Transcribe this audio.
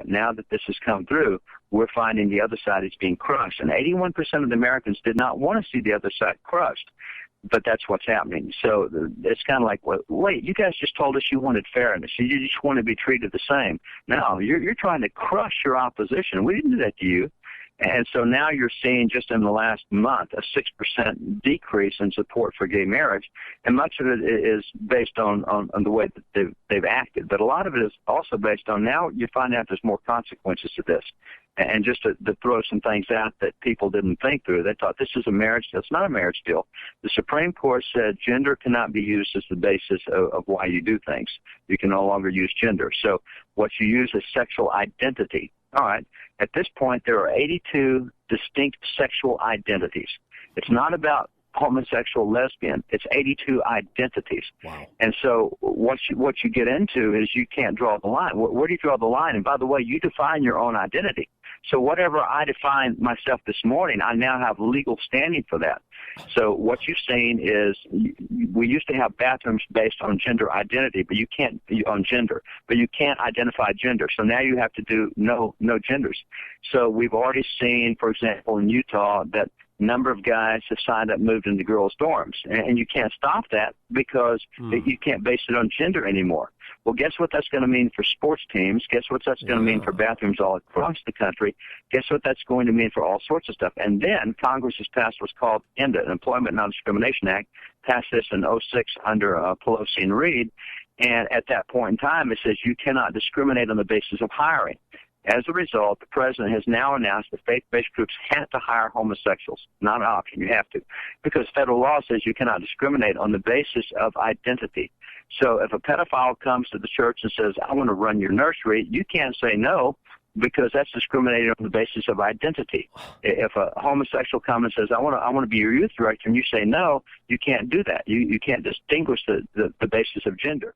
second. Now that this has come through, we're finding the other side is being crushed. And 81% of the Americans did not want to see the other side crushed. But that's what's happening. So it's kind of like, wait, you guys just told us you wanted fairness. You just want to be treated the same. No, you're trying to crush your opposition. We didn't do that to you. And so now you're seeing just in the last month a 6% decrease in support for gay marriage, and much of it is based on the way that they've acted. But a lot of it is also based on now you find out there's more consequences to this. And just to throw some things out that people didn't think through, they thought this is a marriage deal. It's not a marriage deal. The Supreme Court said gender cannot be used as the basis of why you do things. You can no longer use gender. So what you use is sexual identity. All right. At this point, there are 82 distinct sexual identities. It's not about homosexual, lesbian. It's 82 identities. Wow. And so what you get into is you can't draw the line. Where do you draw the line? And by the way, you define your own identity. So whatever I define myself this morning, I now have legal standing for that. So what you've seen is we used to have bathrooms based on gender identity, but you can't on gender, but you can't identify gender. So now you have to do no genders. So we've already seen, for example, in Utah, that number of guys have signed up, moved into girls' dorms, and you can't stop that because you can't base it on gender anymore. Well, guess what that's going to mean for sports teams? Guess what that's going to mean for bathrooms all across the country? Guess what that's going to mean for all sorts of stuff? And then Congress has passed what's called ENDA, an Employment Non-Discrimination Act, passed this in 2006 under Pelosi and Reed, and at that point in time it says you cannot discriminate on the basis of hiring. As a result, the president has now announced that faith-based groups have to hire homosexuals. Not an option. You have to. Because federal law says you cannot discriminate on the basis of identity. So if a pedophile comes to the church and says, I want to run your nursery, you can't say no because that's discriminating on the basis of identity. If a homosexual comes and says, I want to be your youth director, and you say no, you can't do that. You can't distinguish the basis of gender.